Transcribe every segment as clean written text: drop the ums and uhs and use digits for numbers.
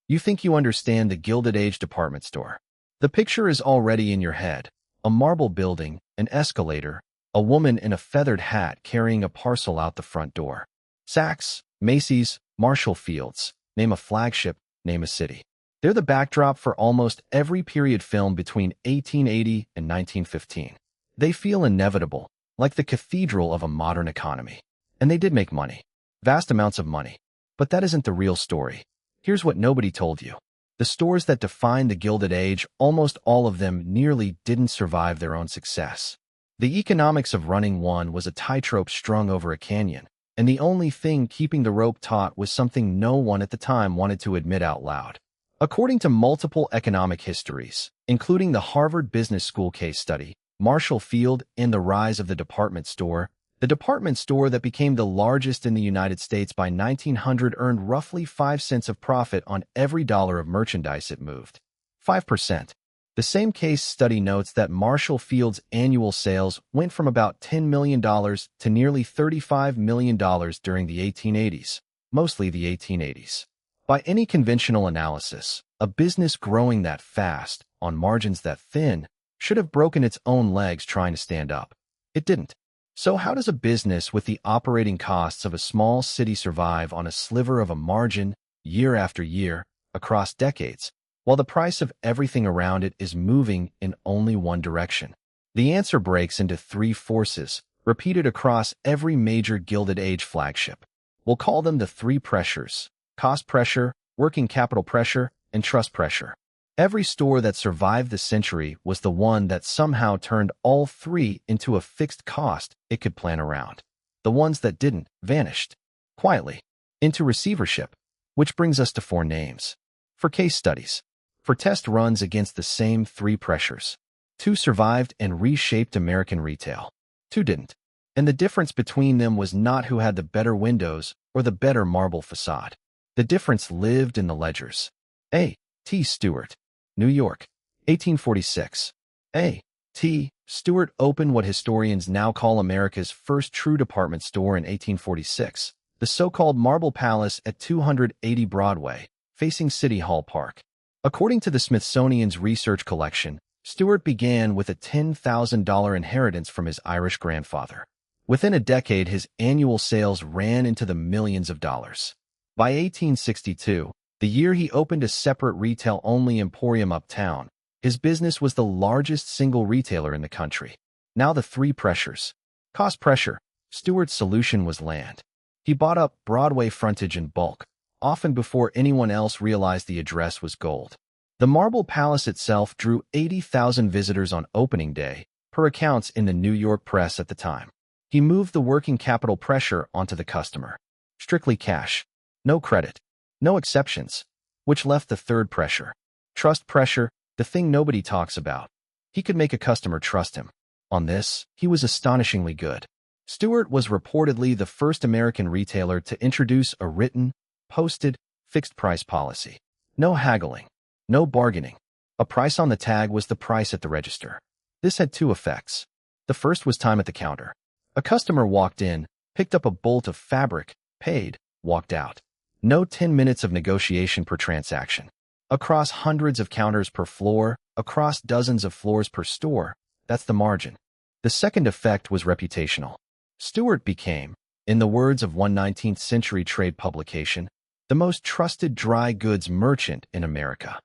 You think you understand the Gilded Age department store. The picture is already in your head. A marble building, an escalator, a woman in a feathered hat carrying a parcel out the front door. Saks, Macy's, Marshall Fields. Name a flagship, name a city. They're the backdrop for almost every period film between 1880 and 1915. They feel inevitable, like the cathedral of a modern economy. And they did make money. Vast amounts of money. But that isn't the real story. Here's what nobody told you. The stores that defined the Gilded Age, almost all of them nearly didn't survive their own success. The economics of running one was a tightrope strung over a canyon, and the only thing keeping the rope taut was something no one at the time wanted to admit out loud. According to multiple economic histories, including the Harvard Business School case study, Marshall Field and the Rise of the department store that became the largest in the United States by 1900 earned roughly 5 cents of profit on every dollar of merchandise it moved. 5%. The same case study notes that Marshall Field's annual sales went from about $10 million to nearly $35 million during the 1880s, mostly the 1880s. By any conventional analysis, a business growing that fast, on margins that thin, should have broken its own legs trying to stand up. It didn't. So how does a business with the operating costs of a small city survive on a sliver of a margin, year after year, across decades, while the price of everything around it is moving in only one direction? The answer breaks into 3 forces, repeated across every major Gilded Age flagship. We'll call them the 3 pressures: cost pressure, working capital pressure, and trust pressure. Every store that survived the century was the one that somehow turned all 3 into a fixed cost it could plan around. The ones that didn't vanished, quietly, into receivership, which brings us to 4 names. For case studies, for test runs against the same 3 pressures. 2 survived and reshaped American retail. 2 didn't. And the difference between them was not who had the better windows or the better marble facade. The difference lived in the ledgers. A. T. Stewart, New York, 1846. A. T. Stewart opened what historians now call America's first true department store in 1846, the so-called Marble Palace at 280 Broadway, facing City Hall Park. According to the Smithsonian's research collection, Stewart began with a $10,000 inheritance from his Irish grandfather. Within a decade, his annual sales ran into the millions of dollars. By 1862, the year he opened a separate retail-only emporium uptown, his business was the largest single retailer in the country. Now the 3 pressures. Cost pressure. Stewart's solution was land. He bought up Broadway frontage in bulk, often before anyone else realized the address was gold. The Marble Palace itself drew 80,000 visitors on opening day, per accounts in the New York press at the time. He moved the working capital pressure onto the customer. Strictly cash. No credit. No exceptions, which left the 3rd pressure. Trust pressure, the thing nobody talks about. He could make a customer trust him. On this, he was astonishingly good. Stewart was reportedly the first American retailer to introduce a written, posted, fixed-price policy. No haggling. No bargaining. A price on the tag was the price at the register. This had 2 effects. The first was time at the counter. A customer walked in, picked up a bolt of fabric, paid, walked out. No 10 minutes of negotiation per transaction. Across hundreds of counters per floor, across dozens of floors per store, that's the margin. The second effect was reputational. Stewart became, in the words of one 19th century trade publication, the most trusted dry goods merchant in America.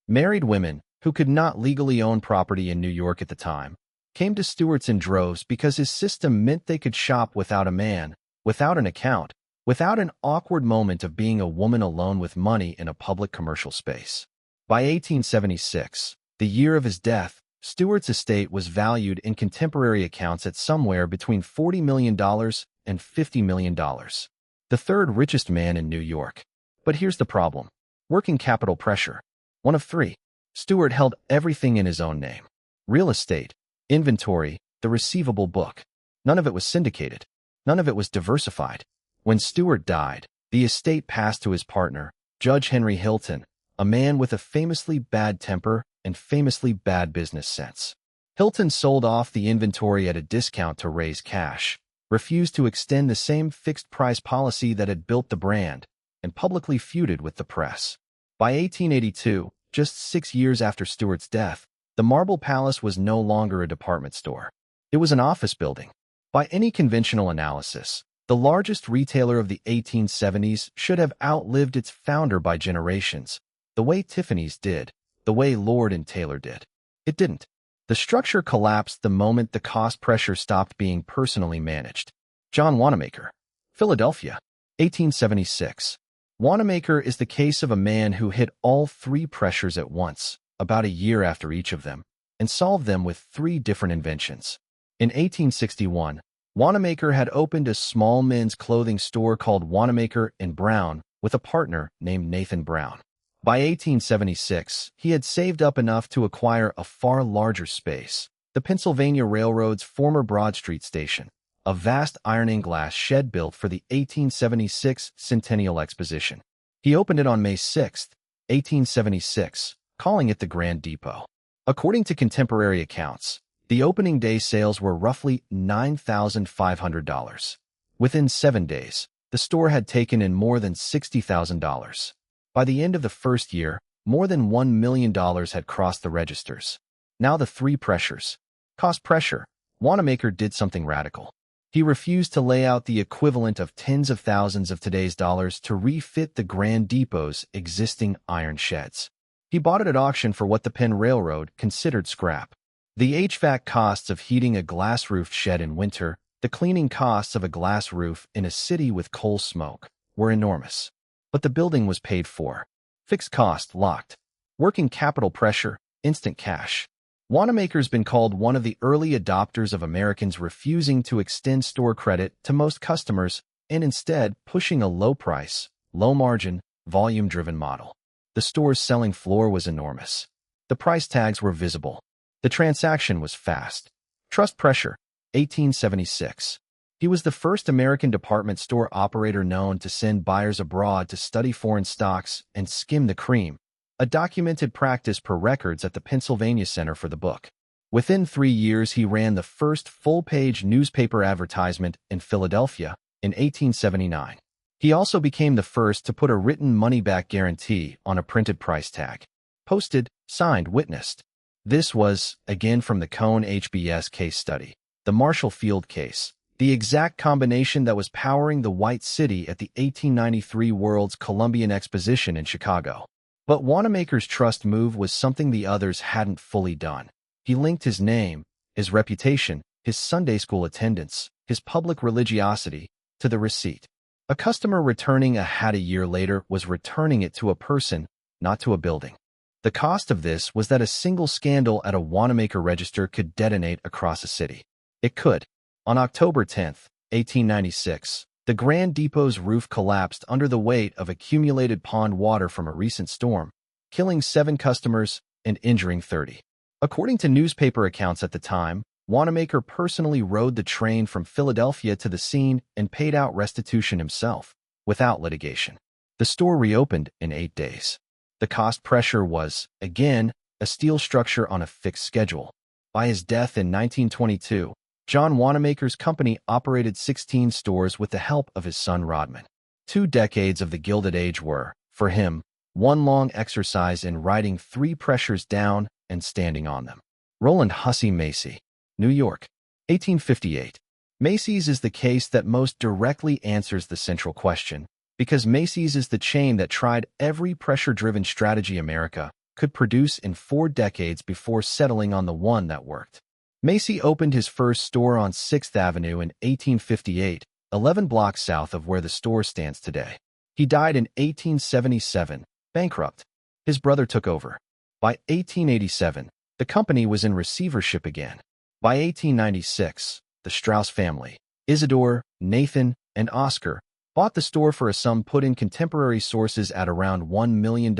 Married women, who could not legally own property in New York at the time, came to Stewart's in droves because his system meant they could shop without a man, without an account, without an awkward moment of being a woman alone with money in a public commercial space. By 1876, the year of his death, Stewart's estate was valued in contemporary accounts at somewhere between $40 million and $50 million. The 3rd richest man in New York. But here's the problem. Working capital pressure. One of 3. Stewart held everything in his own name. Real estate, inventory, the receivable book. None of it was syndicated. None of it was diversified. When Stewart died, the estate passed to his partner, Judge Henry Hilton, a man with a famously bad temper and famously bad business sense. Hilton sold off the inventory at a discount to raise cash, refused to extend the same fixed-price policy that had built the brand, and publicly feuded with the press. By 1882, just 6 years after Stuart's death, the Marble Palace was no longer a department store. It was an office building. By any conventional analysis, the largest retailer of the 1870s should have outlived its founder by generations, the way Tiffany's did, the way Lord & Taylor did. It didn't. The structure collapsed the moment the cost pressure stopped being personally managed. John Wanamaker, Philadelphia, 1876. Wanamaker is the case of a man who hit all three pressures at once, about a year after each of them, and solved them with three different inventions. In 1861, Wanamaker had opened a small men's clothing store called Wanamaker and Brown with a partner named Nathan Brown. By 1876, he had saved up enough to acquire a far larger space, the Pennsylvania Railroad's former Broad Street station, a vast iron-and-glass shed built for the 1876 Centennial Exposition. He opened it on May 6, 1876, calling it the Grand Depot. According to contemporary accounts, the opening day sales were roughly $9,500. Within 7 days, the store had taken in more than $60,000. By the end of the first year, more than $1 million had crossed the registers. Now the three pressures. Cost pressure. Wanamaker did something radical. He refused to lay out the equivalent of tens of thousands of today's dollars to refit the Grand Depot's existing iron sheds. He bought it at auction for what the Penn Railroad considered scrap. The HVAC costs of heating a glass-roofed shed in winter, the cleaning costs of a glass roof in a city with coal smoke, were enormous. But the building was paid for. Fixed cost locked. Working capital pressure, instant cash. Wanamaker's been called one of the early adopters of Americans refusing to extend store credit to most customers and instead pushing a low-price, low-margin, volume-driven model. The store's selling floor was enormous. The price tags were visible. The transaction was fast. Trust pressure, 1876. He was the first American department store operator known to send buyers abroad to study foreign stocks and skim the cream, a documented practice per records at the Pennsylvania Center for the Book. Within 3 years, he ran the first full-page newspaper advertisement in Philadelphia in 1879. He also became the first to put a written money-back guarantee on a printed price tag. Posted, signed, witnessed. This was, again from the Cohn HBS case study, the Marshall Field case, the exact combination that was powering the White City at the 1893 World's Columbian Exposition in Chicago. But Wanamaker's trust move was something the others hadn't fully done. He linked his name, his reputation, his Sunday school attendance, his public religiosity, to the receipt. A customer returning a hat a year later was returning it to a person, not to a building. The cost of this was that a single scandal at a Wanamaker register could detonate across a city. It could. On October 10, 1896, the Grand Depot's roof collapsed under the weight of accumulated pond water from a recent storm, killing 7 customers and injuring 30. According to newspaper accounts at the time, Wanamaker personally rode the train from Philadelphia to the scene and paid out restitution himself, without litigation. The store reopened in 8 days. The cost pressure was, again, a steel structure on a fixed schedule. By his death in 1922, John Wanamaker's company operated 16 stores with the help of his son Rodman. 2 decades of the Gilded Age were, for him, one long exercise in writing 3 pressures down and standing on them. Roland Hussey Macy, New York, 1858. Macy's is the case that most directly answers the central question, because Macy's is the chain that tried every pressure-driven strategy America could produce in 4 decades before settling on the one that worked. Macy opened his first store on 6th Avenue in 1858, 11 blocks south of where the store stands today. He died in 1877, bankrupt. His brother took over. By 1887, the company was in receivership again. By 1896, the Strauss family, Isidore, Nathan, and Oscar, bought the store for a sum put in contemporary sources at around $1 million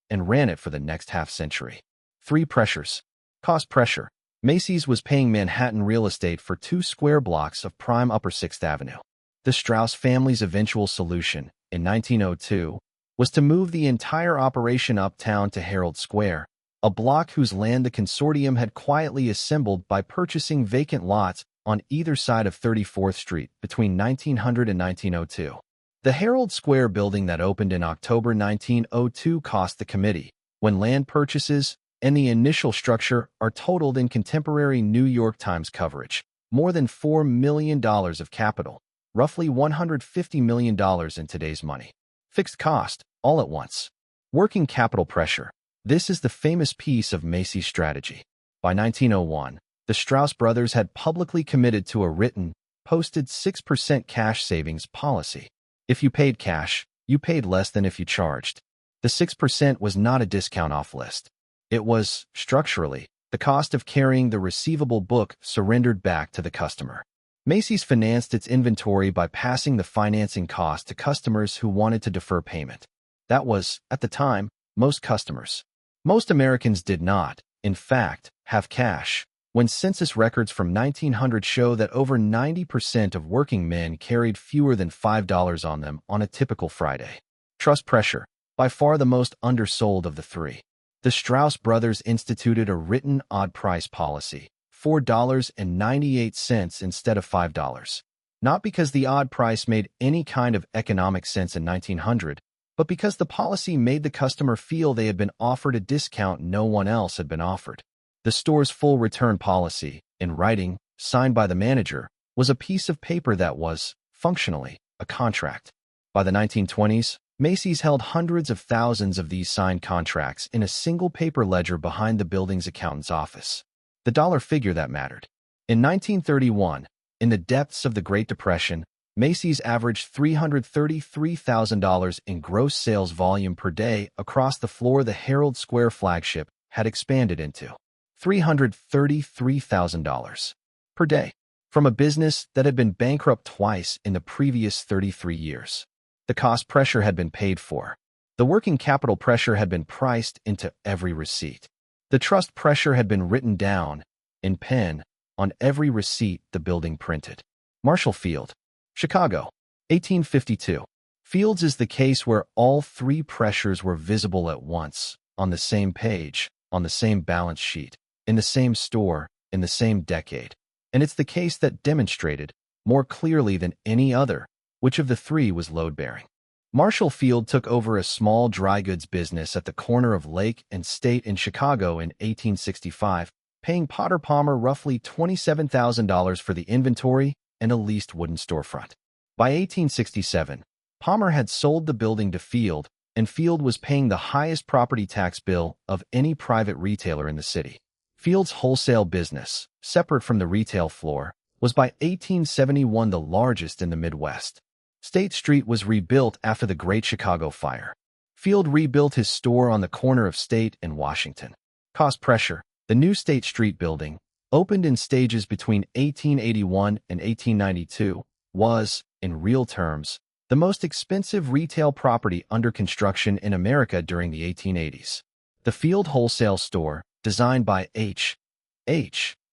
and ran it for the next half-century. 3 pressures. Cost pressure. Macy's was paying Manhattan real estate for 2 square blocks of prime Upper 6th Avenue. The Strauss family's eventual solution, in 1902, was to move the entire operation uptown to Herald Square, a block whose land the consortium had quietly assembled by purchasing vacant lots on either side of 34th Street between 1900 and 1902. The Herald Square building that opened in October 1902 cost the committee, when land purchases and the initial structure are totaled in contemporary New York Times coverage, more than $4 million of capital, roughly $150 million in today's money. Fixed cost, all at once. Working capital pressure. This is the famous piece of Macy's strategy. By 1901, the Strauss brothers had publicly committed to a written, posted 6% cash savings policy. If you paid cash, you paid less than if you charged. The 6% was not a discount off list. It was, structurally, the cost of carrying the receivable book surrendered back to the customer. Macy's financed its inventory by passing the financing cost to customers who wanted to defer payment. That was, at the time, most customers. Most Americans did not, in fact, have cash. When census records from 1900 show that over 90% of working men carried fewer than $5 on them on a typical Friday. Trust pressure, by far the most undersold of the three. The Strauss brothers instituted a written odd price policy, $4.98 instead of $5. Not because the odd price made any kind of economic sense in 1900, but because the policy made the customer feel they had been offered a discount no one else had been offered. The store's full return policy, in writing, signed by the manager, was a piece of paper that was, functionally, a contract. By the 1920s, Macy's held hundreds of thousands of these signed contracts in a single paper ledger behind the building's accountant's office. The dollar figure that mattered. In 1931, in the depths of the Great Depression, Macy's averaged $333,000 in gross sales volume per day across the floor the Herald Square flagship had expanded into. $333,000 per day from a business that had been bankrupt twice in the previous 33 years. The cost pressure had been paid for. The working capital pressure had been priced into every receipt. The trust pressure had been written down, in pen, on every receipt the building printed. Marshall Field, Chicago, 1852. Fields is the case where all three pressures were visible at once, on the same page, on the same balance sheet, in the same store, in the same decade. And it's the case that demonstrated, more clearly than any other, which of the three was load-bearing. Marshall Field took over a small dry goods business at the corner of Lake and State in Chicago in 1865, paying Potter Palmer roughly $27,000 for the inventory and a leased wooden storefront. By 1867, Palmer had sold the building to Field, and Field was paying the highest property tax bill of any private retailer in the city. Field's wholesale business, separate from the retail floor, was by 1871 the largest in the Midwest. State Street was rebuilt after the Great Chicago Fire. Field rebuilt his store on the corner of State and Washington. Cost pressure. The new State Street building, opened in stages between 1881 and 1892, was, in real terms, the most expensive retail property under construction in America during the 1880s. The Field wholesale store, designed by H.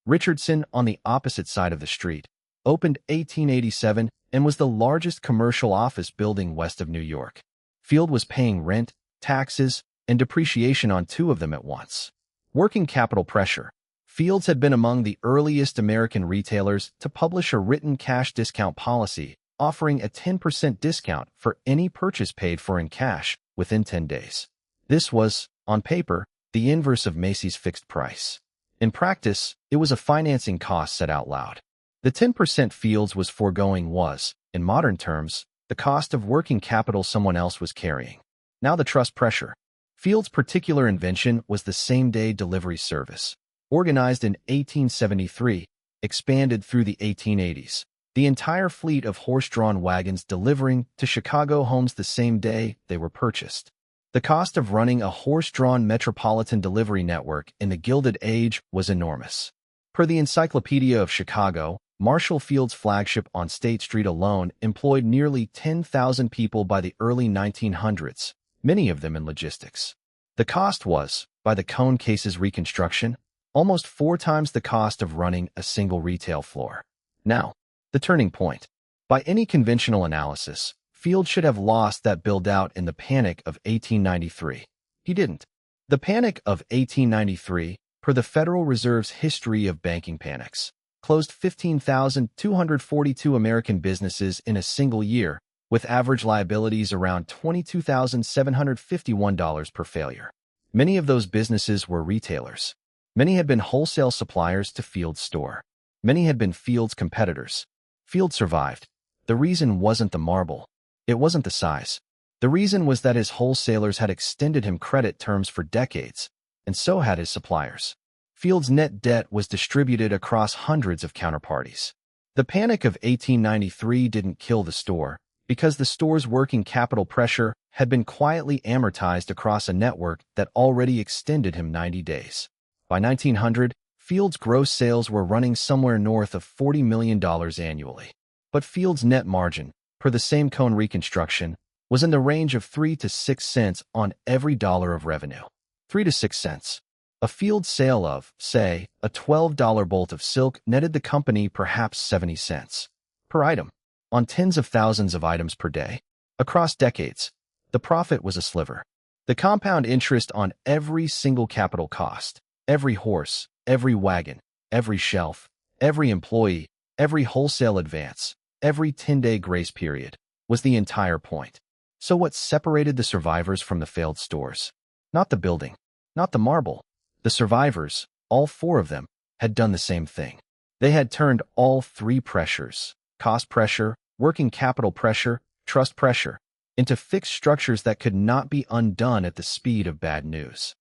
Richardson on the opposite side of the street, opened 1887 and was the largest commercial office building west of New York. Field was paying rent, taxes, and depreciation on two of them at once. Working capital pressure. Fields had been among the earliest American retailers to publish a written cash discount policy, offering a 10% discount for any purchase paid for in cash within 10 days. This was, on paper, the inverse of Macy's fixed price. In practice, it was a financing cost said out loud. The 10% Fields was foregoing was, in modern terms, the cost of working capital someone else was carrying. Now the trust pressure. Fields' particular invention was the same-day delivery service. Organized in 1873, expanded through the 1880s. The entire fleet of horse-drawn wagons delivering to Chicago homes the same day they were purchased. The cost of running a horse-drawn metropolitan delivery network in the Gilded Age was enormous. Per the Encyclopedia of Chicago, Marshall Field's flagship on State Street alone employed nearly 10,000 people by the early 1900s, many of them in logistics. The cost was, by the Cone case's reconstruction, almost 4 times the cost of running a single retail floor. Now, the turning point. By any conventional analysis, Field should have lost that build-out in the Panic of 1893. He didn't. The Panic of 1893, per the Federal Reserve's history of banking panics, closed 15,242 American businesses in a single year, with average liabilities around $22,751 per failure. Many of those businesses were retailers. Many had been wholesale suppliers to Field's store. Many had been Field's competitors. Field survived. The reason wasn't the marble. It wasn't the size. The reason was that his wholesalers had extended him credit terms for decades, and so had his suppliers. Field's net debt was distributed across hundreds of counterparties. The panic of 1893 didn't kill the store, because the store's working capital pressure had been quietly amortized across a network that already extended him 90 days. By 1900, Field's gross sales were running somewhere north of $40 million annually. But Field's net margin, per the same Cohn reconstruction, was in the range of 3 to 6 cents on every dollar of revenue. 3 to 6 cents. A Field sale of, say, a $12 bolt of silk netted the company perhaps 70 cents per item. On tens of thousands of items per day, across decades, the profit was a sliver. The compound interest on every single capital cost, every horse, every wagon, every shelf, every employee, every wholesale advance, every 10-day grace period, was the entire point. So what separated the survivors from the failed stores? Not the building, not the marble. The survivors, all four of them, had done the same thing. They had turned all three pressures, cost pressure, working capital pressure, trust pressure, into fixed structures that could not be undone at the speed of bad news.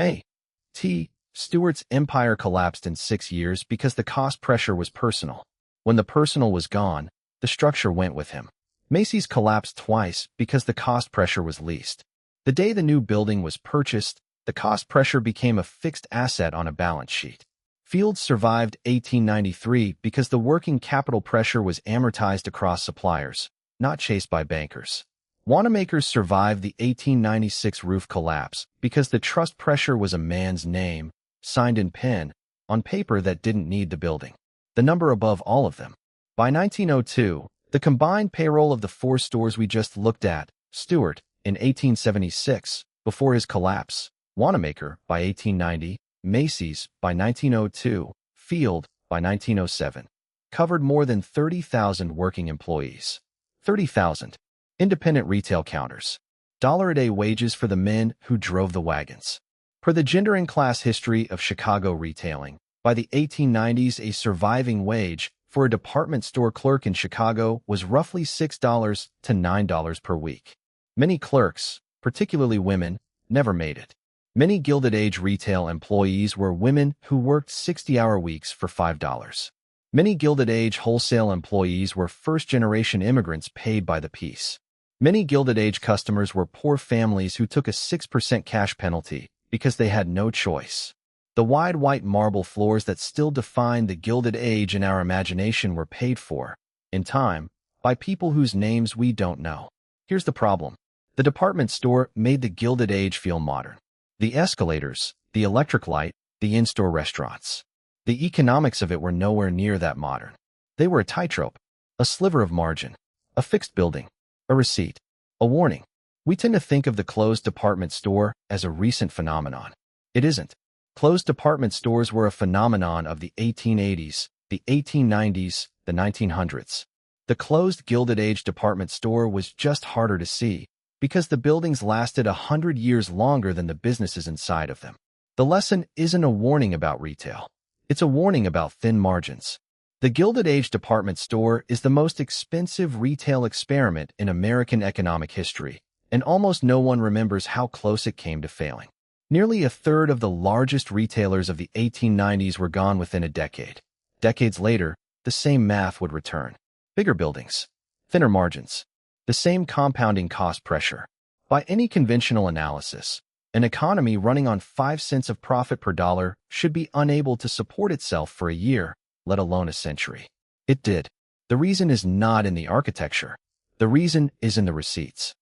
A.T. Stewart's empire collapsed in 6 years because the cost pressure was personal. When the personal was gone, the structure went with him. Macy's collapsed twice because the cost pressure was leased. The day the new building was purchased, the cost pressure became a fixed asset on a balance sheet. Fields survived 1893 because the working capital pressure was amortized across suppliers, not chased by bankers. Wanamaker's survived the 1896 roof collapse because the trust pressure was a man's name, signed in pen, on paper that didn't need the building. The number above all of them. By 1902, the combined payroll of the four stores we just looked at, Stewart, in 1876, before his collapse, Wanamaker, by 1890, Macy's, by 1902, Field, by 1907, covered more than 30,000 working employees. 30,000. Independent retail counters. $1-a-day wages for the men who drove the wagons. Per the gender and class history of Chicago retailing, by the 1890s, a surviving wage for a department store clerk in Chicago was roughly $6 to $9 per week. Many clerks, particularly women, never made it. Many Gilded Age retail employees were women who worked 60-hour weeks for $5. Many Gilded Age wholesale employees were first-generation immigrants paid by the piece. Many Gilded Age customers were poor families who took a 6% cash penalty because they had no choice. The wide white marble floors that still define the Gilded Age in our imagination were paid for, in time, by people whose names we don't know. Here's the problem. The department store made the Gilded Age feel modern. The escalators, the electric light, the in-store restaurants. The economics of it were nowhere near that modern. They were a tightrope, a sliver of margin, a fixed building, a receipt, a warning. We tend to think of the closed department store as a recent phenomenon. It isn't. Closed department stores were a phenomenon of the 1880s, the 1890s, the 1900s. The closed Gilded Age department store was just harder to see because the buildings lasted 100 years longer than the businesses inside of them. The lesson isn't a warning about retail. It's a warning about thin margins. The Gilded Age department store is the most expensive retail experiment in American economic history, and almost no one remembers how close it came to failing. Nearly a third of the largest retailers of the 1890s were gone within a decade. Decades later, the same math would return. Bigger buildings, thinner margins, the same compounding cost pressure. By any conventional analysis, an economy running on 5 cents of profit per dollar should be unable to support itself for a year, let alone a century. It did. The reason is not in the architecture. The reason is in the receipts.